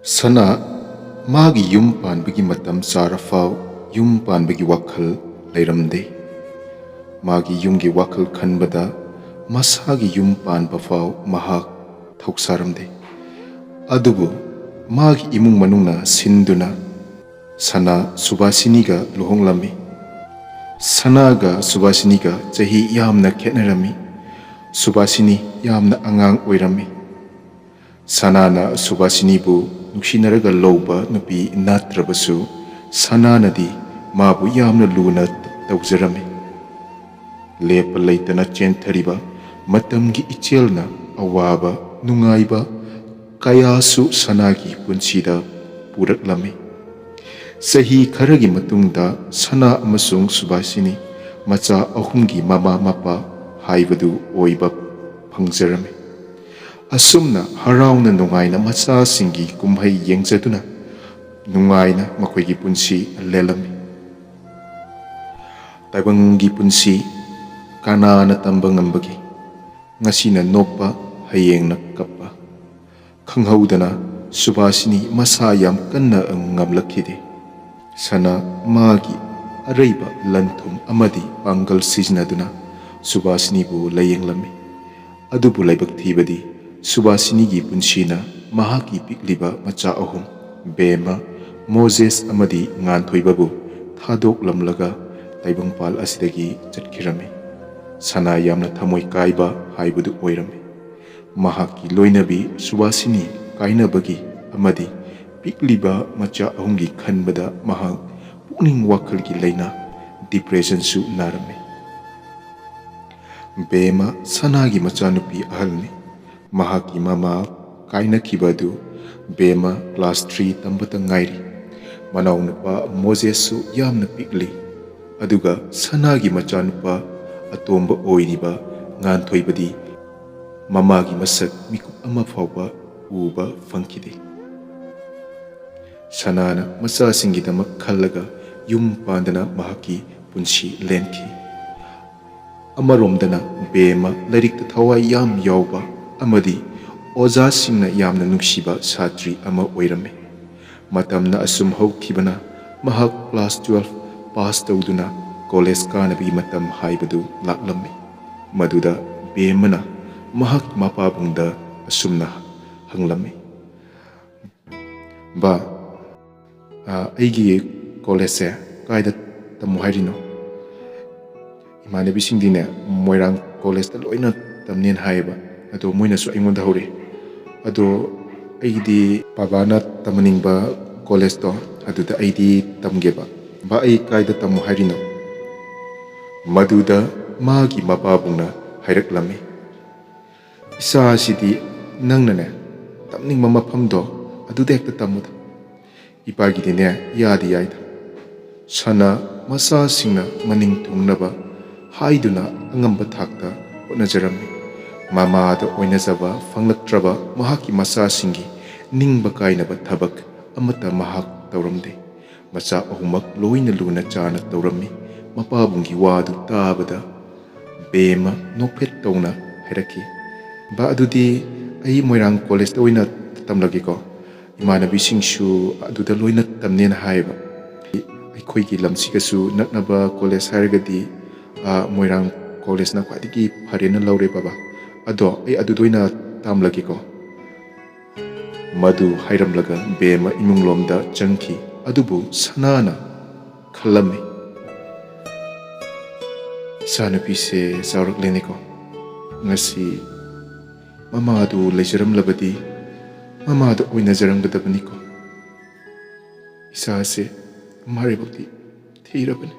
Sana magi yum panbagi matam sarafau yum panbagi wakhal leiramde. Magi yumgi wakhal khanbada masagi yum panba fau mahak thoksaramde. Adubu magi imung manungna sinduna sana Subhasiniga luhonglami. Sanaga Subhasiniga chahi yamna khetnarami. Subhasini yamna angang oirami. Sanana Subhasinibu nuksinaraga lowba nupi natrabasu sananadi mabu yamna luna tawjarami. Lepa leitana chenthariba matamgi ichelna awaba nungaiba kayasu sanagi punsida puraklami. Sahi kharagi matungda sana amasung Subhasini macha ahumgi mama mapa haibadu oiba phangjarami. Asumna harauna nungaina macha singi kumhai yengjaduna nungaina makoigi punsi lelami. Taibangi punsi kanana tamba ngambagi ngasina nokpa hayengna kappa khanghaudana Subhasini masa yam kanna ngamlakhide. Sana magi araiba lanthum amadi pangal sijnaduna Subhasini bu layenglammi. Adubu laibak thibadi Subhasinigi punsina mahaki pikliba macha ahum Bema, Moses amadi nganthoi-babu thadok lamlaga taibangpal asidagi chatkirami. Sana yamna thamoi kaiba haibudu oirami. Mahaki loinabi Subhasini kainabagi amadi pikliba macha ahumgi khanbada mahak pukning wakhalgi laina depression su narami. Bema sanagi machanupi ahalni. Mahaki mama kaina kibadu Bema class 3 tambata ngairi. Manau nupa Moses su yamna pikli. Aduga sanagi machanupa atomba oiriba nganthoibadi mamagi masak mikup ama fauba uba fangkide. Sanana masa singidamak khallaga yum pandana mahaki punsi lenki. Amaromdana Bema larikta thawai yam yauba amadi oza singna yamna nungsiba satri ama oirame. Matamna asum haukhibana mahak class 12 pass tawduna college kanabigi matam haibadu laklami. Maduda Bemana mahak mapabungda asumna hanglami. Ba aigi college kaida tamu hairino. Imanabisingdine Moirang college ta loina tamnen haiba. Ado moina su aingonda hore. Ado aidi pabana tamaning ba college to aduda aidi tamgeba. Ba ai kaida tamu hairino. Maduda magi mapabungna hairaklami. Isa sidi nangnane tamning mamaphamdo aduda hekta tamuda. Ipagidine yadi yaida. Sana masa singna maning tungnaba haiduna angamba thakta hotnajarami. Mama da oinazaba fanglaktraba mahaki masa singi ningba kainaba thabak amata mahak tauramde. Macha ahumak loina luna chana taurami. Mapabungi wadu tabada Bema nokphet tawna hairaki. Ba adudi ai Moirang college da oina tamlagi ko. Imanabisingsu aduda loina tamnen haiba. Aikoigi lamsigasu naknaba college hairagadi Moirang college na kwadigi pharena laure baba. Ado ai adudoina tamlagi ko. Madu hairamlaga Bema imunglomda changki. Adubu sanana khalami. Sanupise sauraklen ko. Ngasi mama adu leijaramlabadi mama adu oinajaramgadabani ko. Isa se maribakti thirabani.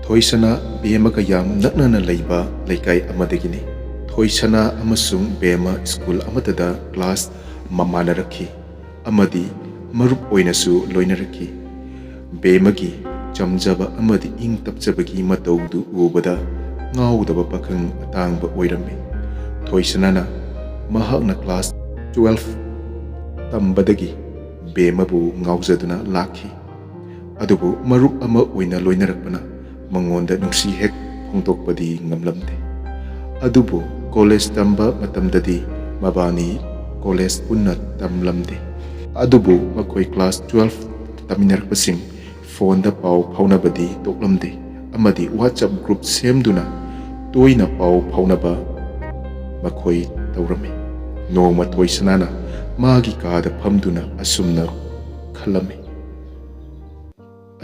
Thoisana Bema ka yam naknana leiba leikai amadagini. Thoisana amasung Bema school amatada class mamanaraki. Amadi marup oinasu loinaraki. Bemagi chamjaba amadi ing tapjabagi mataudu ubada ngaudaba pakhang atangba oirami. Thoisanana mahakna class 12 tambadagi ꯕꯦꯃꯕꯨ ꯉꯥꯎꯖꯗꯨꯅ ꯂꯥꯛꯈꯤ꯫ ꯑꯗꯨꯕꯨ ꯃꯔꯨꯞ ꯑꯃ ꯑꯣꯏꯅ ꯂꯣꯏꯅꯔꯛꯄꯅ ꯃꯉꯣꯟꯗ ꯅꯨꯡꯁꯤ ꯍꯦꯛ ꯐꯣꯡꯗꯣꯛꯄꯗꯤ ꯉꯝꯂꯝꯗꯦ꯫ ꯑꯗꯨꯕꯨ college ꯇꯝꯕ ꯃꯇꯝꯗꯗꯤ ꯃꯕꯥꯅꯤ ꯀꯣꯂꯦꯖ ꯄꯨꯟꯅ ꯇꯝꯂꯝꯗꯦ꯫ ꯑꯗꯨꯕꯨ ꯃꯈꯣꯏ ꯀ꯭ꯂꯥꯁ 12 ꯇꯝꯃꯤꯟꯅꯔꯛꯄꯁꯤꯡ ꯐꯣꯟꯗ ꯄꯥꯎ ꯐꯥꯎꯅꯕꯗꯤ ꯇꯣꯛꯂꯝꯗꯦ ꯑꯃꯗꯤ ꯋꯥꯆꯞ ꯒ꯭ꯔꯨꯞ ꯁꯦꯝꯗꯨꯅ ꯇꯣꯏꯅ ꯄꯥꯎ ꯐꯥꯎꯅꯕ ꯃꯈꯣꯏ ꯇꯧꯔꯝꯃꯤ꯫ ꯅꯣꯡꯃ ꯊꯣꯏꯁꯅꯥꯅ ꯃꯥꯒꯤ ꯀꯥꯗ ꯐꯝꯗꯨꯅ ꯑꯁꯨꯝꯅ ꯈꯜꯂꯝꯃꯤ꯫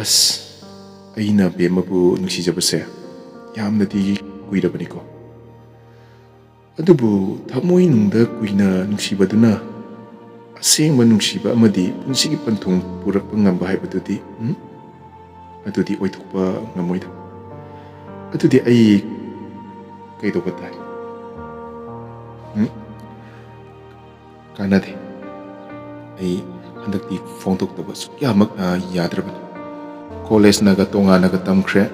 ꯑꯁ, ꯑꯩꯅ ꯕꯦꯃꯕꯨ ꯅꯨꯡꯁꯤꯖꯕꯁꯦ ꯌꯥꯝꯅꯗꯤ ꯀꯨꯏꯔꯕꯅꯤꯀꯣ꯫ ꯑꯗꯨꯕꯨ ꯊꯃꯣꯏꯅꯨꯡꯗ ꯀꯨꯏꯅ ꯅꯨꯡꯁꯤꯕꯗꯨꯅ ꯑꯁꯦꯡꯕ ꯅꯨꯡꯁꯤꯕ ꯑꯃꯗꯤ ꯄꯨꯟꯁꯤꯒꯤ ꯄꯟꯊꯨꯡ ꯄꯨꯔꯛꯄ ꯉꯝꯕ ꯍꯥꯏꯕꯗꯨꯗꯤ ꯑꯗꯨꯗꯤ ꯑꯣꯏꯊꯣꯛꯄ ꯉꯝꯃꯣꯏꯗ꯫ ꯑꯗꯨꯗꯤ ꯑꯩ ꯀꯩꯗꯧꯕ ꯇꯥꯏ? ꯀꯥꯟꯅꯗꯦ꯫ ꯑꯩ ꯍꯟꯗꯛꯇꯤ ꯐꯣꯡꯗꯣꯛꯇꯕ ꯁꯨꯛꯌꯥꯃꯛ ꯌꯥꯗ꯭ꯔꯕꯅꯤ꯫ ꯀꯣꯂꯦꯖꯅꯒ ꯇꯣꯉꯥꯟꯅꯒ ꯇꯝꯈ꯭ꯔꯦ꯫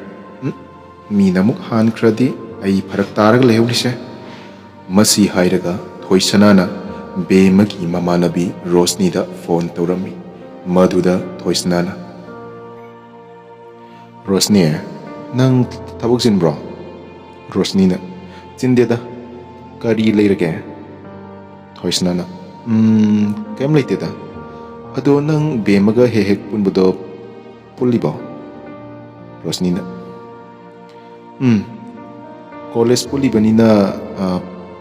ꯃꯤꯅ ꯑꯃꯨꯛ ꯍꯥꯟꯈ꯭ꯔꯗꯤ ꯑꯩ ꯐꯔꯛ ꯇꯥꯔꯒ ꯂꯩꯍꯧꯔꯤꯁꯦ꯫ ꯃꯁꯤ ꯍꯥꯏꯔꯒ ꯊꯣꯏꯁꯅꯥꯅ ꯕꯦꯃꯒꯤ ꯃꯃꯥꯟꯅꯕꯤ ꯔꯣꯁꯅꯤꯗ ꯐꯣꯟ ꯇꯧꯔꯝꯃꯤ꯫ ꯃꯗꯨꯗ ꯊꯣꯏꯁꯅꯥꯅ, "ꯔꯣꯁꯅꯤ, ꯅꯪ ꯊꯕꯛ ꯆꯤꯟꯕ꯭ꯔꯣ?" ꯔꯣꯁꯅꯤꯅ, "ꯆꯤꯟꯗꯦꯗ, ꯀꯔꯤ ꯂꯩꯔꯒꯦ?" ꯊꯣꯏꯁꯅꯥꯅ, "ꯀꯩꯝ ꯂꯩꯇꯦꯗ. ꯑꯗꯣ ꯅꯪ ꯕꯦꯃꯒ ꯍꯦꯛ ꯍꯦꯛ ꯄꯨꯟꯕꯗꯣ ꯄꯨꯜꯂꯤꯕꯣ?" ꯔꯣꯁꯅꯤꯅ, ꯀꯣꯂꯦꯖ ꯄꯨꯜꯂꯤꯕꯅꯤꯅ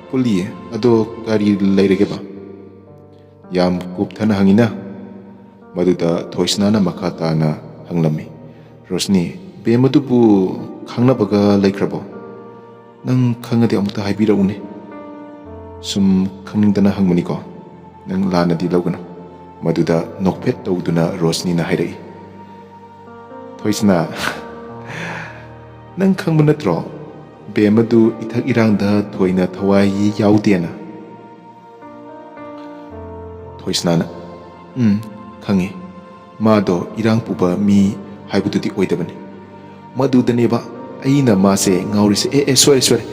ꯄꯨꯜꯂꯤꯌꯦ꯫ ꯑꯗꯣ ꯀꯔꯤ ꯂꯩꯔꯒꯦꯕ?" ꯌꯥꯝ ꯀꯨꯞꯊꯅ ꯍꯪꯉꯤꯅ꯫ ꯃꯗꯨꯗ ꯊꯣꯏꯁꯅꯥꯅ ꯃꯈꯥ ꯇꯥꯅ ꯍꯪꯂꯝꯃꯤ, "ꯔꯣꯁꯅꯤ, ꯕꯦꯃꯗꯨꯕꯨ ꯈꯪꯅꯕꯒ ꯂꯩꯈ꯭ꯔꯕꯣ? ꯅꯪ ꯈꯪꯉꯗꯤ ꯑꯃꯨꯛꯇ ꯍꯥꯏꯕꯤꯔꯛꯎꯅꯦ. ꯁꯨꯝ ꯈꯪꯅꯤꯡꯗꯅ ꯍꯪꯕꯅꯤꯀꯣ. ꯅꯪ ꯂꯥꯟꯅꯗꯤ ꯂꯧꯒꯅꯨ." ꯃꯗꯨꯗ ꯅꯣꯛꯐꯦꯠ ꯇꯧꯗꯨꯅ ꯔꯣꯁꯅꯤꯅ ꯍꯥꯏꯔꯛꯏ, "ꯊꯣꯏꯁꯅꯥ, ꯅꯪ ꯈꯪꯕ ꯅꯠꯇ꯭ꯔꯣ ꯕꯦꯃꯗꯨ ꯏꯊꯛ ꯏꯔꯥꯡꯗ ꯊꯣꯏꯅ ꯊꯋꯥꯏ ꯌꯥꯎꯗꯦꯅ?" ꯊꯣꯏꯁꯅꯥꯅ, ꯈꯪꯉꯤ. ꯃꯥꯗꯣ ꯏꯔꯥꯡ ꯄꯨꯕ ꯃꯤ ꯍꯥꯏꯕꯗꯨꯗꯤ ꯑꯣꯏꯗꯕꯅꯤ. ꯃꯗꯨꯗꯅꯦꯕ ꯑꯩꯅ ꯃꯥꯁꯦ ꯉꯥꯎꯔꯤꯁꯦ." ꯁꯣꯏꯔꯦ.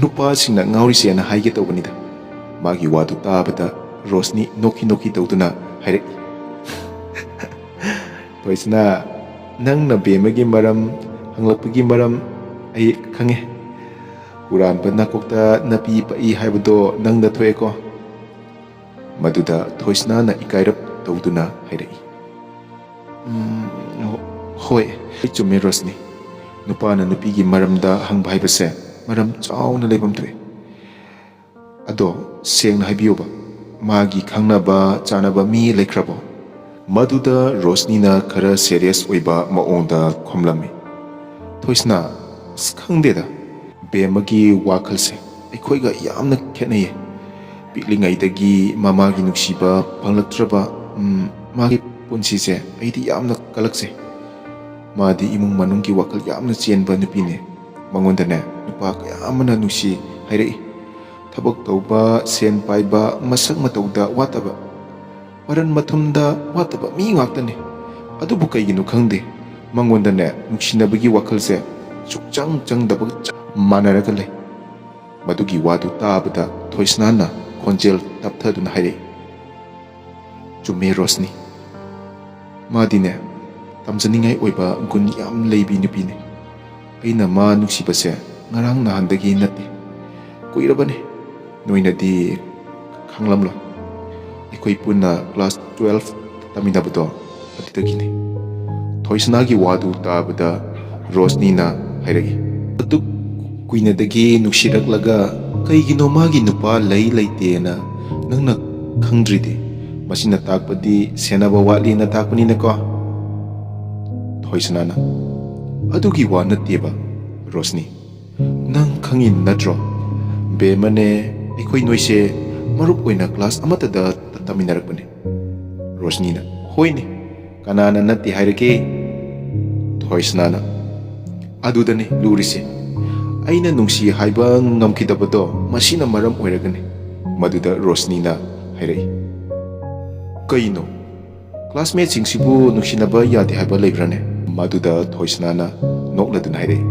ꯅꯨꯄꯥꯁꯤꯡꯅ ꯉꯥꯎꯔꯤꯁꯦꯅ ꯍꯥꯏꯒꯦ ꯇꯧꯕꯅꯤꯗ." ꯃꯥꯒꯤ ꯋꯥꯗꯨ ꯇꯥꯕꯗ ꯔꯣꯁꯅꯤ ꯅꯣꯛꯈꯤ ꯇꯧꯗꯨꯅ ꯍꯥꯏꯔꯛꯏ, "ꯊꯣꯏꯁꯅꯥ, ꯅꯪꯅ ꯕꯦꯃꯒꯤ ꯃꯔꯝ ꯍꯪꯂꯛꯄꯒꯤ ꯃꯔꯝ ꯑꯩ ꯈꯪꯉꯦ. ꯍꯨꯔꯥꯟꯕ ꯅꯥꯀꯣꯛꯇ ꯅꯥꯄꯤ ꯄꯛꯏ ꯍꯥꯏꯕꯗꯣ ꯅꯪꯗ ꯊꯣꯛꯑꯦꯀꯣ." ꯃꯗꯨꯗ ꯊꯣꯏꯁꯅꯥꯅ ꯏꯀꯥꯏꯔꯞ ꯇꯧꯗꯨꯅ ꯍꯥꯏꯔꯛꯏ, "ꯍꯣꯏ, ꯆꯨꯝꯃꯦ ꯔꯣꯁꯅꯤ. ꯅꯨꯄꯥꯅ ꯅꯨꯄꯤꯒꯤ ꯃꯔꯝꯗ ꯍꯪꯕ ꯍꯥꯏꯕꯁꯦ ꯃꯔꯝ ꯆꯥꯎꯅ ꯂꯩꯐꯝ ꯊꯣꯛꯑꯦ. ꯑꯗꯣ ꯁꯦꯡꯅ ꯍꯥꯏꯕꯤꯌꯨꯕ, ꯃꯥꯒꯤ ꯈꯪꯅꯕ ꯆꯥꯅꯕ ꯃꯤ ꯂꯩꯈ꯭ꯔꯕꯣ?" ꯃꯗꯨꯗ ꯔꯣꯁꯅꯤꯅ ꯈꯔ ꯁꯦꯔꯤꯌꯁ ꯑꯣꯏꯕ ꯃꯑꯣꯡꯗ ꯈꯨꯝꯂꯝꯃꯤ, "ꯊꯣꯏꯁꯅꯥ, ꯈꯪꯗꯦꯗ. ꯕꯦꯃꯒꯤ ꯋꯥꯈꯜꯁꯦ ꯑꯩꯈꯣꯏꯒ ꯌꯥꯝꯅ ꯈꯦꯠꯅꯩꯌꯦ. ꯄꯤꯛꯂꯤꯉꯩꯗꯒꯤ ꯃꯃꯥꯒꯤ ꯅꯨꯡꯁꯤꯕ ꯐꯪꯂꯛꯇ꯭ꯔꯕ ꯃꯥꯒꯤ ꯄꯨꯟꯁꯤꯁꯦ ꯑꯩꯗꯤ ꯌꯥꯝꯅ ꯀꯜꯂꯛꯆꯩ. ꯃꯥꯗꯤ ꯏꯃꯨꯡ ꯃꯅꯨꯡꯒꯤ ꯋꯥꯈꯜ ꯌꯥꯝꯅ ꯆꯦꯟꯕ ꯅꯨꯄꯤꯅꯦ. ꯃꯉꯣꯟꯗꯅꯦ ꯅꯨꯄꯥ ꯀꯌꯥ ꯑꯃꯅ ꯅꯨꯡꯁꯤ ꯍꯥꯏꯔꯛꯏ. ꯊꯕꯛ ꯇꯧꯕ, ꯁꯦꯟ ꯄꯥꯏꯕ, ꯃꯁꯛ ꯃꯇꯧꯗ ꯋꯥꯠꯇꯕ, ꯃꯔꯟ ꯃꯊꯨꯝꯗ ꯋꯥꯠꯇꯕ ꯃꯤ ꯉꯥꯛꯇꯅꯦ. ꯑꯗꯨꯕꯨ ꯀꯩꯒꯤꯅꯣ ꯈꯪꯗꯦ, ꯃꯉꯣꯟꯗꯅꯦ ꯅꯨꯡꯁꯤꯅꯕꯒꯤ ꯋꯥꯈꯜꯁꯦ ꯁꯨꯛꯆꯪ ꯆꯪꯗꯕꯒ ꯆꯞ ꯃꯥꯟꯅꯔꯒ ꯂꯩ." ꯃꯗꯨꯒꯤ ꯋꯥꯗꯨ ꯇꯥꯕꯗ ꯊꯣꯏꯁꯅꯥꯅ ꯈꯣꯟꯖꯦꯜ ꯇꯞꯊꯗꯨꯅ ꯍꯥꯏꯔꯛꯏ, "ꯆꯨꯝꯃꯦ ꯔꯣꯁꯅꯤ. ꯃꯥꯗꯤꯅꯦ ꯇꯝꯖꯅꯤꯡꯉꯥꯏ ꯑꯣꯏꯕ ꯒꯨꯟ ꯌꯥꯝ ꯂꯩꯕꯤ ꯅꯨꯄꯤꯅꯦ. ꯑꯩꯅ ꯃꯥ ꯅꯨꯡꯁꯤꯕꯁꯦ ꯉꯔꯥꯡ ꯅꯍꯥꯟꯗꯒꯤ ꯅꯠꯇꯦ. ꯀꯨꯏꯔꯕꯅꯦ. ꯅꯣꯏꯅꯗꯤ ꯈꯪꯂꯝꯂꯣꯏ. ꯑꯩꯈꯣই ꯄꯨꯟꯅ ꯀ꯭ꯂꯥꯁ 12 ꯇꯝꯃꯤꯟꯅꯕꯗꯣ ꯑꯗꯨꯗꯒꯤꯅꯦ." ꯊꯣꯏꯁꯅꯥꯒꯤ ꯋꯥꯗꯨ ꯇꯥꯕꯗ ꯔꯣꯁꯅꯤꯅ ꯍꯥꯏꯔꯛꯏ, "ꯑꯗꯨꯛ ꯀꯨꯏꯅꯗꯒꯤ ꯅꯨꯡꯁꯤꯔꯛꯂꯒ ꯀꯩꯒꯤꯅꯣ ꯃꯥꯒꯤ ꯅꯨꯄꯥ ꯂꯩꯇꯦꯅ ꯅꯪꯅ ꯈꯪꯗ꯭ꯔꯤꯗꯤ? ꯃꯁꯤꯅ ꯇꯥꯛꯄꯗꯤ ꯁꯦꯟꯅꯕ ꯋꯥꯠꯂꯤꯅ ꯇꯥꯛꯄꯅꯤꯅꯀꯣ." ꯊꯣꯏꯁꯅꯥꯅ, "ꯑꯗꯨꯒꯤ ꯋꯥ ꯅꯠꯇꯦꯕ ꯔꯣꯁꯅꯤ. ꯅꯪ ꯈꯪꯉꯤ ꯅꯠꯇ꯭ꯔꯣ, ꯕꯦꯃꯅꯦ ꯑꯩꯈꯣꯏ ꯅꯣꯏꯁꯦ ꯃꯔꯨꯞ ꯑꯣꯏꯅ ꯀ꯭ꯂꯥꯁ ꯑꯃꯠꯇꯗ ꯇꯝꯃꯤꯟꯅꯔꯛꯄꯅꯦ." ꯔꯣꯁꯅꯤꯅ, "ꯍꯣꯏꯅꯦ, ꯀꯅꯥꯅ ꯅꯠꯇꯦ ꯍꯥꯏꯔꯒꯦ?" ꯊꯣꯏꯁꯅꯥꯅ, "ꯑꯗꯨꯗꯅꯦ ꯂꯨꯔꯤꯁꯦ. ꯑꯩꯅ ꯅꯨꯡꯁꯤ ꯍꯥꯏꯕ ꯉꯝꯈꯤꯗꯕꯗꯣ ꯃꯁꯤꯅ ꯃꯔꯝ ꯑꯣꯏꯔꯒꯅꯤ." ꯃꯗꯨꯗ ꯔꯣꯁꯅꯤꯅ ꯍꯥꯏꯔꯛꯏ, "ꯀꯩꯅꯣ, ꯀ꯭ꯂꯥꯁꯃꯦꯠꯁꯤꯡꯁꯤꯕꯨ ꯅꯨꯡꯁꯤꯅꯕ ꯌꯥꯗꯦ ꯍꯥꯏꯕ ꯂꯩꯕ꯭ꯔꯥꯅꯦ?" ꯃꯗꯨꯗ ꯊꯣꯏꯁꯅꯥꯅ ꯅꯣꯛꯂꯗꯨꯅ ꯍꯥꯏꯔꯛꯏ,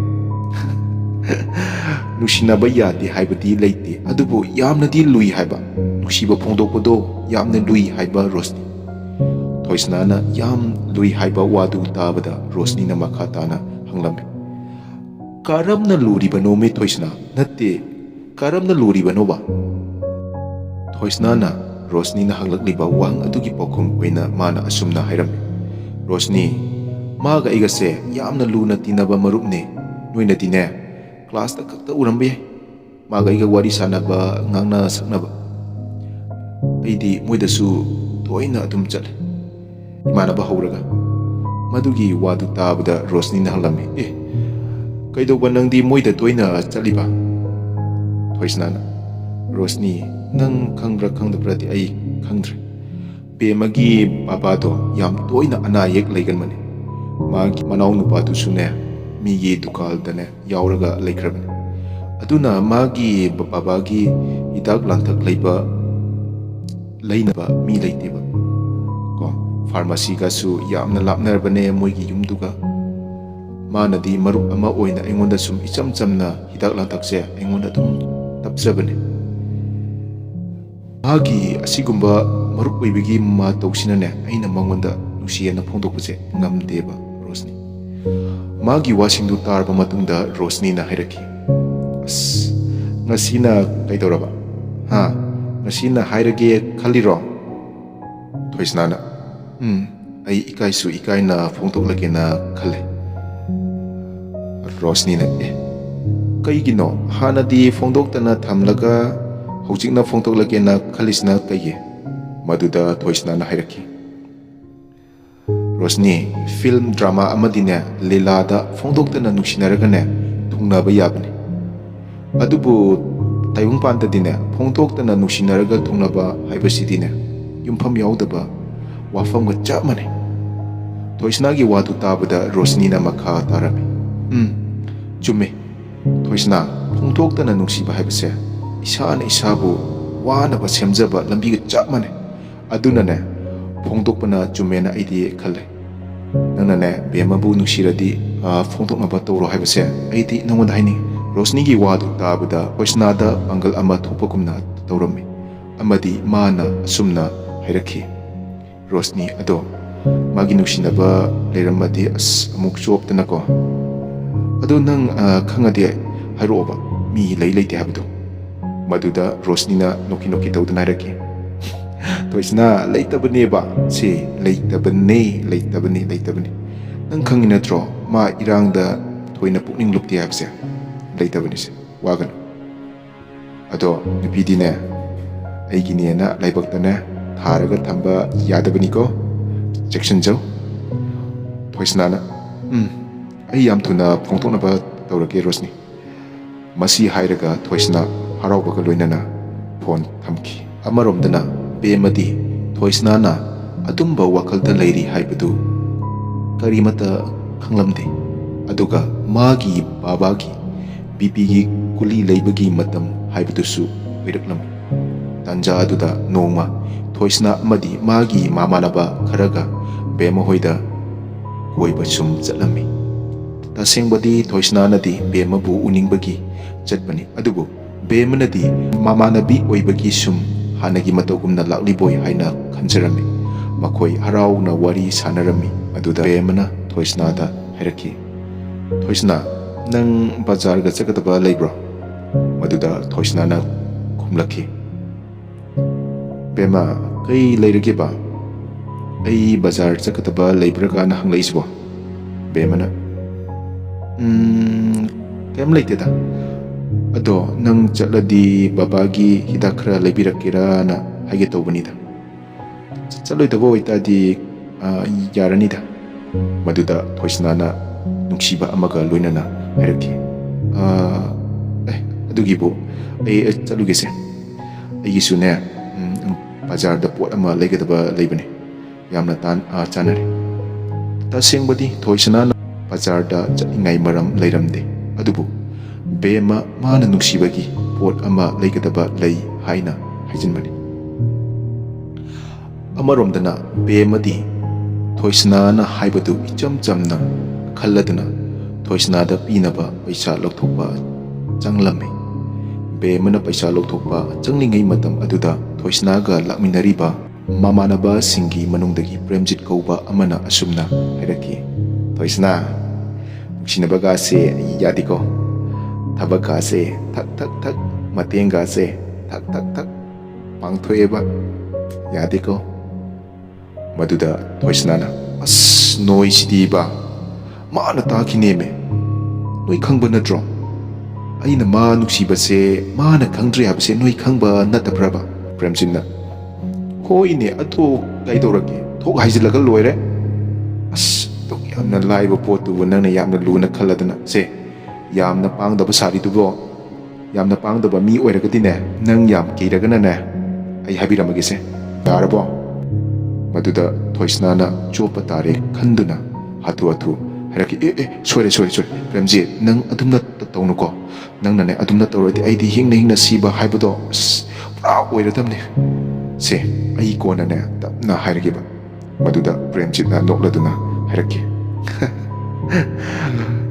"ꯅꯨꯡꯁꯤꯅꯕ ꯌꯥꯗꯦ ꯍꯥꯏꯕꯗꯤ ꯂꯩꯇꯦ. ꯑꯗꯨꯕꯨ ꯌꯥꯝꯅꯗꯤ ꯂꯨꯏ ꯍꯥꯏꯕ. ꯅꯨꯡꯁꯤꯕ ꯐꯣꯡꯗꯣꯛꯄꯗꯣ ꯌꯥꯝꯅ ꯂꯨꯏ ꯍꯥꯏꯕ ꯔꯣꯁꯅꯤ." ꯊꯣꯏꯁꯅꯥꯅ ꯌꯥꯝ ꯂꯨꯏ ꯍꯥꯏꯕ ꯋꯥꯗꯨ ꯇꯥꯕꯗ ꯔꯣꯁꯅꯤꯅ ꯃꯈꯥ ꯇꯥꯅ ꯍꯪꯂꯝꯃꯤ꯫ ꯀꯔꯝꯅ ꯂꯨꯔꯤꯕꯅꯣ ꯃꯤ ꯊꯣꯏꯁꯅꯥ? ꯅꯠꯇꯦ, ꯀꯔꯝꯅ ꯂꯨꯔꯤꯕꯅꯣꯕ? ꯊꯣꯏꯁꯅꯥꯅ ꯔꯣꯁꯅꯤꯅ ꯍꯪꯂꯛꯂꯤꯕ ꯋꯥꯍꯪ ꯑꯗꯨꯒꯤ ꯄꯥꯎꯈꯨꯝ ꯑꯣꯏꯅ ꯃꯥꯅ ꯑꯁꯨꯝꯅ ꯍꯥꯏꯔꯝꯃꯤ꯫ ꯔꯣꯁꯅꯤ, ꯃꯥꯒ ꯑꯩꯒꯁꯦ ꯌꯥꯝꯅ ꯂꯨꯅ ꯇꯤꯟꯅꯕ ꯃꯔꯨꯞꯅꯦ꯫ ꯅꯣꯏꯅꯗꯤꯅꯦ ꯀ꯭ꯂꯥꯁꯇ ꯈꯛꯇ ꯎꯔꯝꯕ ꯌꯥꯏ, ꯃꯥꯒ ꯑꯩꯒ ꯋꯥꯔꯤ ꯁꯥꯟꯅꯕ, ꯉꯥꯡꯅ ꯁꯛꯅꯕ꯫ ꯑꯩꯗꯤ ꯃꯣꯏꯗꯁꯨ ꯇꯣꯏꯅ ꯑꯗꯨꯝ ꯆꯠꯂꯦ, ꯏꯃꯥꯟꯅꯕ ꯍꯧꯔꯒ꯫ ꯃꯗꯨꯒꯤ ꯋꯥꯗꯨ ꯇꯥꯕꯗ ꯔꯣꯁꯅꯤꯅ ꯍꯪꯂꯝꯃꯤ, ꯀꯩꯗꯧꯕ ꯅꯪꯗꯤ ꯃꯣꯏꯗ ꯇꯣꯏꯅ ꯆꯠꯂꯤꯕ? ꯊꯣꯏꯁꯅꯥꯅ, ꯔꯣꯁꯅꯤ, ꯅꯪ ꯈꯪꯕ꯭ꯔꯥ ꯈꯪꯗꯕ꯭ꯔꯗꯤ ꯑꯩ ꯈꯪꯗ꯭ꯔꯦ꯫ ꯕꯦꯃꯒꯤ ꯕꯕꯥꯗꯣ ꯌꯥꯝ ꯇꯣꯏꯅ ꯑꯅꯥ ꯑꯌꯦꯛ ꯂꯩꯒꯟꯕꯅꯦ꯫ ꯃꯥꯒꯤ ꯃꯅꯥꯎ ꯅꯨꯄꯥꯗꯨꯁꯨꯅꯦ ꯃꯤꯒꯤ ꯗꯨꯀꯥꯟꯗꯅꯦ ꯌꯥꯎꯔꯒ ꯂꯩꯈ꯭ꯔꯕꯅꯦ꯫ ꯑꯗꯨꯅ ꯃꯥꯒꯤ ꯕꯕꯥꯒꯤ ꯍꯤꯗꯥꯛ ꯂꯥꯡꯊꯛ ꯂꯩꯅꯕ ꯃꯤ ꯂꯩꯇꯦꯕ ꯀꯣ, ꯐꯥꯔꯃꯥꯁꯤꯒꯁꯨ ꯌꯥꯝꯅ ꯂꯥꯞꯅꯔꯕꯅꯦ ꯃꯣꯏꯒꯤ ꯌꯨꯝꯗꯨꯒ꯫ ꯃꯥꯅꯗꯤ ꯃꯔꯨꯞ ꯑꯃ ꯑꯣꯏꯅ ꯑꯩꯉꯣꯟꯗ ꯁꯨꯝ ꯏꯆꯝ ꯆꯝꯅ ꯍꯤꯗꯥꯛ lantakse ꯑꯩꯉꯣꯟꯗ ꯑꯗꯨꯝ ꯇꯞꯆꯕꯅꯦ꯫ ꯃꯥꯒꯤ ꯑꯁꯤꯒꯨꯝꯕ ꯃꯔꯨꯞ ꯑꯣꯏꯕꯒꯤ ꯃꯇꯧꯁꯤꯅꯅꯦ ꯑꯩꯅ ꯃꯉꯣꯟꯗ ꯅꯨꯡꯁꯤꯌꯦꯅ ꯐꯣꯡꯗꯣꯛꯄꯁꯦ ꯉꯝꯗꯦꯕ ꯔꯣꯁꯅꯤ꯫ ꯃꯥꯒꯤ ꯋꯥꯁꯤꯡꯗꯨ ꯇꯥꯔꯕ ꯃꯇꯨꯡꯗ ꯔꯣꯁꯅꯤꯅ ꯍꯥꯏꯔꯛꯈꯤ, ꯑꯁ, ꯉꯁꯤꯅ ꯀꯩꯗꯧꯔꯕ? ꯉꯁꯤꯅ ꯍꯥꯏꯔꯒꯦ ꯈꯜꯂꯤꯔꯣ? ꯊꯣꯏꯁꯅꯥꯅ, ꯑꯩ ꯏꯀꯥꯏꯁꯨ ꯏꯀꯥꯏꯅ ꯐꯣꯡꯗꯣꯛꯂꯒꯦꯅ ꯈꯜꯂꯦ꯫ ꯔꯣꯁꯅꯤꯅ, ꯀꯩꯒꯤꯅꯣ ꯍꯥꯟꯅꯗꯤ ꯐꯣꯡꯗꯣꯛꯇꯅ ꯊꯝꯂꯒ ꯍꯧꯖꯤꯛꯅ ꯐꯣꯡꯗꯣꯛꯂꯒꯦꯅ ꯈꯜꯂꯤꯁꯤꯅ ꯀꯩꯒꯤ? ꯃꯗꯨꯗ ꯊꯣꯏꯁꯅꯥꯅ ꯍꯥꯏꯔꯛꯈꯤ, ꯔꯣꯁꯅꯤ, ꯐꯤꯜꯝ ꯗ꯭ꯔꯥꯃꯥ ꯑꯃꯗꯤꯅꯦ ꯂꯤꯂꯥꯗ ꯐꯣꯡꯗꯣꯛꯇꯅ ꯅꯨꯡꯁꯤꯅꯔꯒꯅꯦ ꯊꯨꯡꯅꯕ ꯌꯥꯕꯅꯤ꯫ ꯑꯗꯨꯕꯨ ꯇꯥꯏꯕꯪꯄꯥꯟꯗꯗꯤꯅꯦ ꯐꯣꯡꯗꯣꯛꯇꯅ ꯅꯨꯡꯁꯤꯅꯔꯒ ꯊꯨꯡꯅꯕ ꯍꯥꯏꯕꯁꯤꯗꯤꯅꯦ ꯌꯨꯝꯐꯝ ꯌꯥꯎꯗꯕ ꯋꯥꯐꯝꯒ ꯆꯞ ꯃꯥꯟꯅꯩ꯫ ꯊꯣꯏꯁꯅꯥꯒꯤ ꯋꯥꯗꯨ ꯇꯥꯕꯗ ꯔꯣꯁꯅꯤꯅ ꯃꯈꯥ ꯇꯥꯔꯝꯃꯤ, ꯆꯨꯝꯃꯦ ꯊꯣꯏꯁꯅꯥ, ꯐꯣꯡꯗꯣꯛꯇꯅ ꯅꯨꯡꯁꯤꯕ ꯍꯥꯏꯕꯁꯦ ꯏꯁꯥꯅ ꯏꯁꯥꯕꯨ ꯋꯥꯅꯕ ꯁꯦꯝꯖꯕ ꯂꯝꯕꯤꯒ ꯆꯞ ꯃꯥꯟꯅꯩ꯫ ꯑꯗꯨꯅꯅꯦ ꯐꯣꯡꯗꯣꯛꯄꯅ ꯆꯨꯝꯃꯦꯅ ꯑꯩꯗꯤ ꯈꯜꯂꯦ꯫ ꯅꯪꯅꯅꯦ ꯕꯦꯃꯕꯨ ꯅꯨꯡꯁꯤꯔꯗꯤ ꯐꯣꯡꯗꯣꯛꯅꯕ ꯇꯧꯔꯣ ꯍꯥꯏꯕꯁꯦ ꯑꯩꯗꯤ ꯅꯪꯉꯣꯟꯗ ꯍꯥꯏꯅꯤꯡꯉꯤ꯫ ꯔꯣꯁꯅꯤꯒꯤ ꯋꯥꯗꯨ ꯇꯥꯕꯗ ꯊꯣꯏꯁꯅꯥꯗ ꯄꯥꯡꯒꯜ ꯑꯃ ꯊꯣꯛꯄꯒꯨꯝꯅ ꯇꯧꯔꯝꯃꯤ ꯑꯃꯗꯤ ꯃꯥꯅ ꯑꯁꯨꯝꯅ ꯍꯥꯏꯔꯛꯈꯤ, ꯔꯣꯁꯅꯤ, ꯑꯗꯣ ꯃꯥꯒꯤ ꯅꯨꯡꯁꯤꯅꯕ ꯂꯩꯔꯝꯃꯗꯤ ꯑꯃꯨꯛ ꯆꯣꯞꯇꯅꯀꯣ꯫ ꯑꯗꯣ ꯅꯪ ꯈꯪꯉꯗꯤ ꯍꯥꯏꯔꯛꯑꯣꯕ, ꯃꯤ ꯂꯩꯇꯦ ꯍꯥꯏꯕꯗꯣ꯫ ꯃꯗꯨꯗ ꯔꯣꯁꯅꯤꯅ ꯅꯣꯛꯀꯤ ꯅꯣꯛꯀꯤ ꯇꯧꯗꯨꯅ ꯍꯥꯏꯔꯛꯈꯤ, ꯊꯣꯏꯁꯅꯥ, ꯂꯩꯇꯕꯅꯦꯕ ꯁꯤ, ꯂꯩꯇꯕꯅꯤ꯫ ꯅꯪ ꯈꯪꯉꯤ ꯅꯠꯇ꯭ꯔꯣ ꯃꯥ ꯏꯔꯥꯡꯗ ꯊꯣꯏꯅ ꯄꯨꯛꯅꯤꯡ ꯂꯨꯞꯇꯦ ꯍꯥꯏꯕꯁꯦ? ꯂꯩꯇꯕꯅꯤꯁꯦ, ꯋꯥꯒꯅꯨ꯫ ꯑꯗꯣ ꯅꯨꯄꯤꯗꯤꯅꯦ ꯑꯩꯒꯤꯅꯦꯅ ꯂꯥꯏꯕꯛꯇꯅꯦ ꯊꯥꯔꯒ ꯊꯝꯕ ꯌꯥꯗꯕꯅꯤꯀꯣ, ꯆꯦꯛꯁꯤꯟꯖꯧ꯫ ꯊꯣꯏꯁꯅꯥꯅ, ꯑꯩ ꯌꯥꯝ ꯊꯨꯅ ꯐꯣꯡꯗꯣꯛꯅꯕ ꯇꯧꯔꯒꯦ ꯔꯣꯁꯅꯤ꯫ ꯃꯁꯤ ꯍꯥꯏꯔꯒ ꯊꯣꯏꯁꯅꯥ ꯍꯔꯥꯎꯕꯒ ꯂꯣꯏꯅꯅ ꯐꯣꯟ ꯊꯝꯈꯤ꯫ ꯑꯃꯔꯣꯝꯗꯅ ꯕꯦꯃꯗꯤ ꯊꯣꯏꯁꯅꯥꯅ ꯑꯗꯨꯝꯕ ꯋꯥꯈꯜꯗ ꯂꯩꯔꯤ ꯍꯥꯏꯕꯗꯨ ꯀꯔꯤꯃꯠꯇ ꯈꯪꯂꯝꯗꯦ꯫ ꯑꯗꯨꯒ ꯃꯥꯒꯤ ꯕꯥꯕꯥꯒꯤ ꯕꯤꯄꯤꯒꯤ ꯒꯨꯂꯤ ꯂꯩꯕꯒꯤ ꯃꯇꯝ ꯍꯥꯏꯕꯗꯨꯁꯨ ꯑꯣꯏꯔꯛꯂꯝꯃꯤ꯫ ꯇꯥꯟꯖꯥ ꯑꯗꯨꯗ ꯅꯣꯡꯃ ꯊꯣꯏꯁꯅꯥ ꯑꯃꯗꯤ ꯃꯥꯒꯤ ꯃꯃꯥꯟꯅꯕ ꯈꯔꯒ ꯕꯦꯃ ꯍꯣꯏꯗ ꯀꯣꯏꯕ ꯁꯨꯝ ꯆꯠꯂꯝꯃꯤ꯫ ꯇꯁꯦꯡꯕꯗꯤ ꯊꯣꯏꯁꯅꯥꯅꯗꯤ ꯕꯦꯃꯕꯨ ꯎꯅꯤꯡꯕꯒꯤ ꯆꯠꯄꯅꯤ, ꯑꯗꯨꯕꯨ ꯕꯦꯃꯅꯗꯤ ꯃꯃꯥꯟꯅꯕꯤ ꯑꯣꯏꯕꯒꯤ ꯁꯨꯝ ꯍꯥꯟꯅꯒꯤ ꯃꯇꯧꯒꯨꯝꯅ ꯂꯥꯛꯂꯤꯕꯣꯏ ꯍꯥꯏꯅ ꯈꯟꯖꯔꯝꯃꯤ꯫ ꯃꯈꯣꯏ ꯍꯔꯥꯎꯅ ꯋꯥꯔꯤ ꯁꯥꯟꯅꯔꯝꯃꯤ꯫ ꯑꯗꯨꯗ ꯕꯦꯃꯅ ꯊꯣꯏꯁꯅꯥꯗ ꯍꯥꯏꯔꯛꯈꯤ, ꯊꯣꯏꯁꯅꯥ, ꯅꯪ ꯕꯖꯥꯔꯒ ꯆꯠꯀꯗꯕ ꯂꯩꯕ꯭ꯔꯣ? ꯃꯗꯨꯗ ꯊꯣꯏꯁꯅꯥꯅ ꯈꯨꯝꯂꯛꯈꯤ, ꯕꯦꯃ, ꯀꯩ ꯂꯩꯔꯒꯦꯕ? ꯑꯩ ꯕꯖꯥꯔ ꯆꯠꯀꯗꯕ ꯂꯩꯕ꯭ꯔꯥꯒꯅ ꯍꯪꯂꯛꯏꯁꯤꯕꯣ? ꯕꯦꯃꯅ, ꯀꯩꯝ ꯂꯩꯇꯦꯗ, ꯑꯗꯣ ꯅꯪ ꯆꯠꯂꯗꯤ ꯕꯕꯥꯒꯤ ꯍꯤꯗꯥꯛ ꯈꯔ ꯂꯩꯕꯤꯔꯛꯀꯦꯔꯥꯅ ꯍꯥꯏꯒꯦ ꯇꯧꯕꯅꯤꯗ꯫ ꯆꯠꯂꯣꯏꯗꯕ ꯑꯣꯏꯇꯥꯔꯗꯤ ꯌꯥꯔꯅꯤꯗ꯫ ꯃꯗꯨꯗ ꯊꯣꯏꯁꯅꯥꯅ ꯅꯨꯡꯁꯤꯕ ꯑꯃꯒ ꯂꯣꯏꯅꯅ ꯍꯥꯏꯔꯛꯈꯤ, ꯑꯗꯨꯒꯤꯕꯨ ꯑꯩ ꯆꯠꯂꯨꯒꯦꯁꯦ, ꯑꯩꯒꯤꯁꯨꯅꯦ ꯕꯖꯥꯔꯗ ꯄꯣꯠ ꯑꯃ ꯂꯩꯒꯗꯕ ꯂꯩꯕꯅꯦ, ꯌꯥꯝꯅ ꯆꯥꯟꯅꯔꯦ꯫ ꯇꯁꯦꯡꯕꯗꯤ ꯊꯣꯏꯁꯅꯥꯅ ꯕꯖꯥꯔꯗ ꯆꯠꯅꯤꯡꯉꯥꯏ ꯃꯔꯝ ꯂꯩꯔꯝꯗꯦ, ꯑꯗꯨꯕꯨ ꯕꯦꯃ ꯃꯥꯅ ꯅꯨꯡꯁꯤꯕꯒꯤ ꯄꯣꯠ ꯑꯃ ꯂꯩꯒꯗꯕ ꯂꯩ ꯍꯥꯏꯅ ꯍꯥꯏꯖꯤꯟꯕꯅꯤ꯫ ꯑꯃꯔꯣꯝꯗꯅ ꯕꯦꯃꯗꯤ ꯊꯣꯏꯁꯅꯥꯅ ꯍꯥꯏꯕꯗꯨ ꯏꯆꯝ ꯆꯝꯅ ꯈꯜꯂꯗꯨꯅ ꯊꯣꯏꯁꯅꯥꯗ ꯄꯤꯅꯕ ꯄꯩꯁꯥ ꯂꯧꯊꯣꯛꯄ ꯆꯪꯂꯝꯃꯤ꯫ ꯕꯦꯃꯅ ꯄꯩꯁꯥ ꯂꯧꯊꯣꯛꯄ ꯆꯪꯂꯤꯉꯩ ꯃꯇꯝ ꯑꯗꯨꯗ ꯊꯣꯏꯁꯅꯥꯒ ꯂꯥꯛꯃꯤꯟꯅꯔꯤꯕ ꯃꯃꯥꯟꯅꯕꯁꯤꯡꯒꯤ ꯃꯅꯨꯡꯗꯒꯤ ꯄ꯭ꯔꯦꯝꯖꯤꯠ ꯀꯧꯕ ꯑꯃꯅ ꯑꯁꯨꯝꯅ ꯍꯥꯏꯔꯛꯈꯤ, "ꯊꯣꯏꯁꯅꯥ, ꯅꯨꯡꯁꯤꯅꯕꯒꯥꯁꯦ ꯌꯥꯗꯦꯀꯣ. ꯊꯕꯛꯀꯥꯁꯦ ꯊꯛ ꯊꯛ ꯊꯛ, ꯃꯇꯦꯡꯒꯥꯁꯦ ꯊꯛ ꯊꯛ ꯊꯛ ꯄꯥꯡꯊꯣꯛꯑꯦꯕ ꯌꯥꯗꯦꯀꯣ." ꯃꯗꯨꯗ ꯊꯣꯏꯁꯅꯥꯅ, "ꯑꯁ ꯅꯣꯏꯁꯤꯗꯤꯕ, ꯃꯥꯅ ꯇꯥꯈꯤꯅꯦꯃꯦ. ꯅꯣꯏ ꯈꯪꯕ ꯅꯠꯇ꯭ꯔꯣ? ꯑꯩꯅ ꯃꯥ ꯅꯨꯡꯁꯤꯕꯁꯦ ꯃꯥꯅ ꯈꯪꯗ꯭ꯔꯦ ꯍꯥꯏꯕꯁꯦ ꯅꯣꯏ ꯈꯪꯕ ꯅꯠꯇꯕ꯭ꯔꯕ?" ꯄ꯭ꯔꯦꯝꯖꯤꯠꯅ, "ꯍꯣꯏꯅꯦ, ꯑꯗꯣ ꯀꯩꯗꯧꯔꯒꯦ? ꯊꯣꯛ ꯍꯥꯏꯖꯤꯜꯂꯒ ꯂꯣꯏꯔꯦ." "ꯑꯁ, ꯑꯗꯨꯛ ꯌꯥꯝꯅ ꯂꯥꯏꯕ ꯄꯣꯠꯇꯨꯕꯨ ꯅꯪꯅ ꯌꯥꯝꯅ ꯂꯨꯅ ꯈꯜꯂꯗꯅ ꯁꯦ, ꯌꯥꯝꯅ ꯄꯥꯡꯗꯕ ꯁꯥꯔꯤꯗꯨꯕꯣ. ꯌꯥꯝꯅ ꯄꯥꯡꯗꯕ ꯃꯤ ꯑꯣꯏꯔꯒꯗꯤꯅꯦ, ꯅꯪ ꯌꯥꯝ ꯀꯤꯔꯒꯅꯅꯦ, ꯑꯩ ꯍꯥꯏꯕꯤꯔꯝꯃꯒꯦꯁꯦ. ꯌꯥꯔꯕꯣ?" ꯃꯗꯨꯗ ꯊꯣꯏꯁꯅꯥꯅ ꯆꯣꯞꯄ ꯇꯥꯔꯦ ꯈꯟꯗꯨꯅ ꯍꯥꯊꯨ ꯍꯥꯊꯨ ꯍꯥꯏꯔꯛꯈꯤ, ꯁꯣꯏꯔꯦ ꯁꯣꯏꯔꯦ ꯁꯣꯏꯔꯦ. ꯄ꯭ꯔꯦꯝꯖꯤꯠ, ꯅꯪ ꯑꯗꯨꯝꯅ ꯇꯧꯅꯨꯀꯣ. ꯅꯪꯅꯅꯦ ꯑꯗꯨꯝꯅ ꯇꯧꯔꯗꯤ ꯑꯩꯗꯤ ꯍꯤꯡꯅ ꯍꯤꯡꯅ ꯁꯤꯕ ꯍꯥꯏꯕꯗꯣ ꯑꯁ ꯄꯨꯔꯥ ꯑꯣꯏꯔꯗꯕꯅꯦ. ꯁꯦ, ꯑꯩ ꯀꯣꯟꯅꯅꯦ ꯇꯞꯅ ꯍꯥꯏꯔꯒꯦꯕ." ꯃꯗꯨꯗ ꯄ꯭ꯔꯦꯝꯖꯤꯠꯅ ꯅꯣꯛꯂꯗꯨꯅ ꯍꯥꯏꯔꯛꯈꯤ,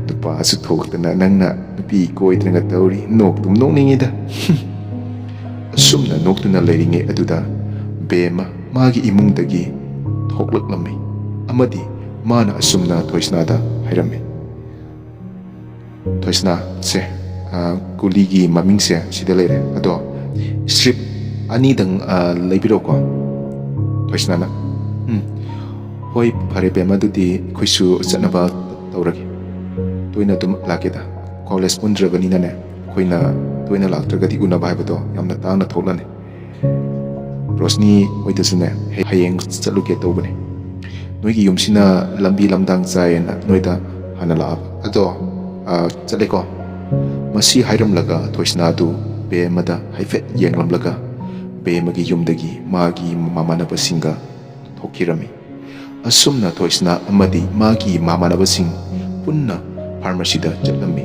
"ꯅꯨꯄꯥꯁꯨ ꯊꯣꯛꯇꯅ ꯅꯪꯅ ꯅꯨꯄꯤ ꯀꯣꯏꯗꯅꯒ ꯇꯧꯔꯤ. ꯅꯣꯛꯇꯨꯝ ꯅꯣꯛꯅꯤꯡꯉꯤꯗ." ꯑꯁꯨꯝꯅ ꯅꯣꯛꯇꯨꯅ ꯂꯩꯔꯤꯉꯩ ꯑꯗꯨꯗ ꯕꯦꯝꯃ ꯃꯥꯒꯤ ꯏꯃꯨꯡꯗꯒꯤ ꯊꯣꯛꯂꯛꯂꯝꯃꯤ ꯑꯃꯗꯤ ꯃꯥꯅ ꯑꯁꯨꯝꯅ ꯊꯣꯏꯁꯅꯥꯗ ꯍꯥꯏꯔꯝꯃꯤ, "ꯊꯣꯏꯁꯅꯥ, ꯁꯦ, ꯒꯨꯂꯤꯒꯤ ꯃꯃꯤꯡꯁꯦ ꯁꯤꯗ ꯂꯩꯔꯦ. ꯑꯗꯣ ꯁ꯭ꯇ꯭ꯔꯤꯞ 2ꯗꯪ ꯂꯩꯕꯤꯔꯣꯀꯣ." ꯊꯣꯏꯁꯅꯥꯅ, "ꯍꯣꯏ, ꯐꯔꯦ ꯕꯦꯝꯃ, ꯑꯗꯨꯗꯤ ꯑꯩꯈꯣꯏꯁꯨ ꯆꯠꯅꯕ ꯇꯧꯔꯒꯦ. ꯇꯣꯏꯅ ꯑꯗꯨꯝ ꯂꯥꯛꯀꯦꯗ. ꯀꯣꯂꯦꯖ ꯄꯨꯟꯗ꯭ꯔꯕꯅꯤꯅꯅꯦ, ꯑꯩꯈꯣꯏꯅ ꯇꯣꯏꯅ ꯂꯥꯛꯇ꯭ꯔꯒꯗꯤ ꯎꯅꯕ ꯍꯥꯏꯕꯗꯣ ꯌꯥꯝꯅ ꯇꯥꯡꯅ ꯊꯣꯛꯂꯅꯤ. ꯔꯣꯁꯅꯤ ꯍꯣꯏꯗꯁꯨꯅꯦ ꯍꯌꯦꯡ ꯆꯠꯂꯨꯒꯦ ꯇꯧꯕꯅꯦ. ꯅꯣꯏꯒꯤ ꯌꯨꯝꯁꯤꯅ ꯂꯝꯕꯤ ꯂꯝꯗꯥꯡ ꯆꯥꯏꯌꯦꯅ ꯅꯣꯏꯗ ꯍꯥꯟꯅ ꯂꯥꯛꯑꯕ. ꯑꯗꯣ ꯆꯠꯂꯦꯀꯣ." ꯃꯁꯤ ꯍꯥꯏꯔꯝꯂꯒ ꯊꯣꯏꯁꯅꯥꯗꯨ ꯕꯦꯝꯃꯗ ꯍꯥꯏꯐꯦꯠ ꯌꯦꯡꯂꯝꯂꯒ ꯕꯦꯝꯃꯒꯤ ꯌꯨꯝꯗꯒꯤ ꯃꯥꯒꯤ ꯃꯃꯥꯟꯅꯕꯁꯤꯡꯒ ꯊꯣꯛꯈꯤꯔꯝꯃꯤ꯫ ꯑꯁꯨꯝꯅ ꯊꯣꯏꯁꯅꯥ ꯑꯃꯗꯤ ꯃꯥꯒꯤ ꯃꯃꯥꯟꯅꯕꯁꯤꯡ ꯄꯨꯟꯅ ꯐꯥꯔꯃꯥꯁꯤꯗ ꯆꯠꯂꯝꯃꯤ꯫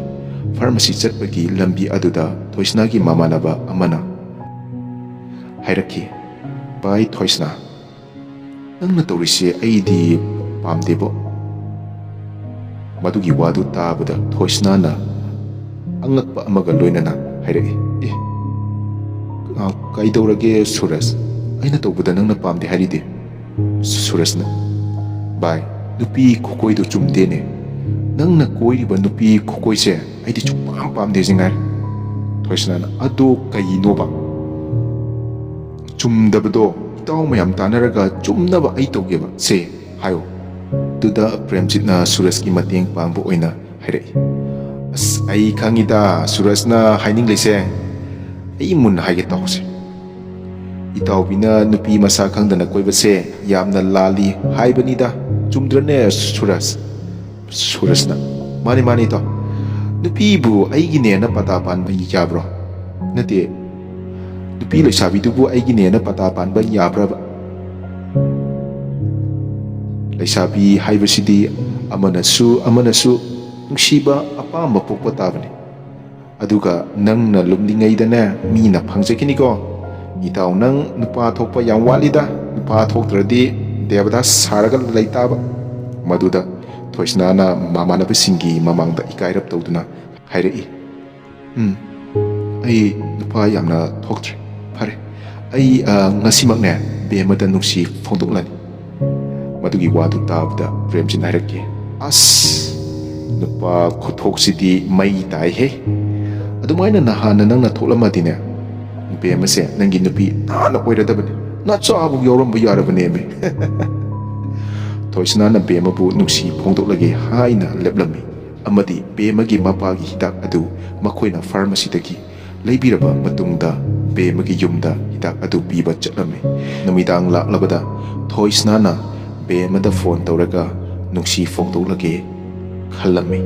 ꯐꯥꯔꯃꯥꯁꯤ ꯆꯠꯄꯒꯤ ꯂꯝꯕꯤ ꯑꯗꯨꯗ ꯊꯣꯏꯁꯅꯥꯒꯤ ꯃꯃꯥꯟꯅꯕ ꯑꯃꯅ ꯍꯥꯏꯔꯛꯈꯤ, "ꯚꯥꯏ ꯊꯣꯏꯁꯅꯥ, ꯅꯪꯅ ꯇꯧꯔꯤꯁꯦ ꯑꯩꯗꯤ ꯄꯥꯝꯗꯦꯕꯣ." ꯃꯗꯨꯒꯤ ꯋꯥꯗꯨ ꯇꯥꯕꯗ ꯊꯣꯏꯁꯅꯥꯅ ꯑꯉꯛꯄ ꯑꯃꯒ ꯂꯣꯏꯅꯅ ꯍꯥꯏꯔꯛꯏ, "ꯀꯩꯗꯧꯔꯒꯦ ꯁꯨꯔꯖ? ꯑꯩꯅ ꯇꯧꯕꯗ ꯅꯪꯅ ꯄꯥꯝꯗꯦ ꯍꯥꯏꯔꯤꯗꯤ?" ꯁꯨꯔꯖꯅ, "ꯚꯥꯏ, ꯅꯨꯄꯤ ꯈꯨꯀꯣꯏꯗꯨ ꯆꯨꯝꯗꯦꯅꯦ. ꯅꯪꯅ ꯀꯣꯏꯔꯤꯕ ꯅꯨꯄꯤ ꯈꯨꯀꯣꯏꯁꯦ ꯑꯩꯗꯤ ꯁꯨꯡꯄꯥꯝ ꯄꯥꯝꯗꯦꯁꯤ ꯉꯥꯏꯔꯦ." ꯊꯣꯏꯁꯅꯥꯅ, "ꯑꯗꯣ ꯀꯩꯅꯣꯕ? ꯆꯨꯝꯗꯕꯗꯣ ꯏꯇꯥꯎ ꯃꯌꯥꯝ ꯇꯥꯟꯅꯔꯒ ꯆꯨꯝꯅꯕ ꯑꯩ ꯇꯧꯒꯦꯕ. ꯁꯦ, ꯍꯥꯏꯌꯣ." ꯑꯗꯨꯗ ꯄ꯭ꯔꯦꯝꯖꯤꯠꯅ ꯁꯨꯔꯖꯀꯤ ꯃꯇꯦꯡ ꯄꯥꯡꯕ ꯑꯣꯏꯅ ꯍꯥꯏꯔꯛꯏ, "ꯑꯁ, ꯑꯩ ꯈꯪꯉꯤꯗ ꯁꯨꯔꯖꯅ ꯍꯥꯏꯅꯤꯡꯂꯤꯁꯦ. ꯑꯩ ꯃꯨꯟꯅ ꯍꯥꯏꯒꯦ ꯇꯧꯁꯦ. ꯏꯇꯥꯎꯕꯤꯅ ꯅꯨꯄꯤ ꯃꯁꯥ ꯈꯪꯗꯅ ꯀꯣꯏꯕꯁꯦ ꯌꯥꯝꯅ ꯂꯥꯜꯂꯤ ꯍꯥꯏꯕꯅꯤꯗ. ꯆꯨꯝꯗ꯭ꯔꯅꯦ ꯁꯨꯔꯖ?" ꯁꯨꯔꯖꯅ, "ꯃꯥꯅꯤ ꯃꯥꯅꯤ ꯏꯇꯥꯎ. ꯅꯨꯄꯤꯕꯨ ꯑꯩꯒꯤꯅꯦꯅ ꯄꯇꯥ ꯄꯥꯟꯕ ꯌꯥꯕ꯭ꯔꯣ? ꯅꯠꯇꯦ, ꯅꯨꯄꯤ ꯂꯩꯁꯥꯕꯤꯗꯨꯕꯨ ꯑꯩꯒꯤꯅꯦꯅ ꯄꯇꯥ ꯄꯥꯟꯕ ꯌꯥꯕ꯭ꯔꯕ? ꯂꯩꯁꯥꯕꯤ ꯍꯥꯏꯕꯁꯤꯗꯤ ꯑꯃꯅꯁꯨ ꯑꯃꯅꯁꯨ ꯅꯨꯡꯁꯤꯕ ꯑꯄꯥꯝꯕ ꯄꯣꯛꯄ ꯇꯥꯕꯅꯤ. ꯑꯗꯨꯒ ꯅꯪꯅ ꯂꯨꯝꯂꯤꯉꯩꯗꯅꯦ ꯃꯤꯅ ꯐꯪꯖꯈꯤꯅꯤꯀꯣ. ꯏꯇꯥꯎ, ꯅꯪ ꯅꯨꯄꯥ ꯊꯣꯛꯄ ꯌꯥꯝ ꯋꯥꯠꯂꯤꯗ. ꯅꯨꯄꯥ ꯊꯣꯛꯇ꯭ꯔꯗꯤ ꯗꯦꯕꯗꯥꯁ ꯁꯥꯔꯒ ꯂꯩꯇꯥꯕ." ꯃꯗꯨꯗ ꯊꯣꯏꯁꯅꯥꯅ ꯃꯃꯥꯟꯅꯕꯁꯤꯡꯒꯤ ꯃꯃꯥꯡꯗ ꯏꯀꯥꯏꯔꯞ ꯇꯧꯗꯨꯅ ꯍꯥꯏꯔꯛꯏ, "ꯑꯩ ꯅꯨꯄꯥ ꯌꯥꯝꯅ ꯊꯣꯛꯇ꯭ꯔꯦ. ꯐꯔꯦ, ꯑꯩ ꯉꯁꯤꯃꯛꯅꯦ ꯕꯦꯝꯃꯗ ꯅꯨꯡꯁꯤ ꯐꯣꯡꯗꯣꯛꯂꯅꯤ." ꯃꯗꯨꯒꯤ ꯋꯥꯗꯨ ꯇꯥꯕꯗ ꯄ꯭ꯔꯦꯝꯖꯤꯠꯅ ꯍꯥꯏꯔꯛꯈꯤ, "ꯑꯁ, ꯅꯨꯄꯥ ꯈꯨꯊꯣꯛꯁꯤꯗꯤ ꯃꯩ ꯇꯥꯏꯍꯦ. ꯑꯗꯨꯃꯥꯏꯅ ꯅꯍꯥꯟꯅ ꯅꯪꯅ ꯊꯣꯛꯂꯝꯃꯗꯤꯅꯦ, ꯕꯦꯝꯃꯁꯦ ꯅꯪꯒꯤ ꯅꯨꯄꯤ ꯅꯍꯥꯟꯅ ꯑꯣꯏꯔꯗꯕꯅꯤ. ꯅꯆꯥꯕꯨ ꯌꯥꯎꯔꯝꯕ ꯌꯥꯔꯕꯅꯦꯃꯦ." ꯊꯣꯏꯁꯅꯥꯅ ꯕꯦꯝꯃꯕꯨ ꯅꯨꯡꯁꯤ ꯐꯣꯡꯗꯣꯛꯂꯒꯦ ꯍꯥꯏꯅ ꯂꯦꯞꯂꯝꯃꯤ ꯑꯃꯗꯤ ꯕꯦꯝꯃꯒꯤ ꯃꯄꯥꯒꯤ ꯍꯤꯗꯥꯛ ꯑꯗꯨ ꯃꯈꯣꯏꯅ ꯐꯥꯔꯃꯥꯁꯤꯗꯒꯤ ꯂꯩꯕꯤꯔꯕ ꯃꯇꯨꯡꯗ ꯕꯦꯝꯃꯒꯤ ꯌꯨꯝꯗ ꯍꯤꯗꯥꯛ ꯑꯗꯨ ꯄꯤꯕ ꯆꯠꯂꯝꯃꯤ꯫ ꯅꯨꯃꯤꯗꯥꯡ ꯂꯥꯛꯂꯕꯗ ꯊꯣꯏꯁꯅꯥꯅ ꯕꯦꯝꯃꯗ ꯐꯣꯟ ꯇꯧꯔꯒ ꯅꯨꯡꯁꯤ ꯐꯣꯡꯗꯣꯛꯂꯒꯦ ꯈꯜꯂꯝꯃꯤ꯫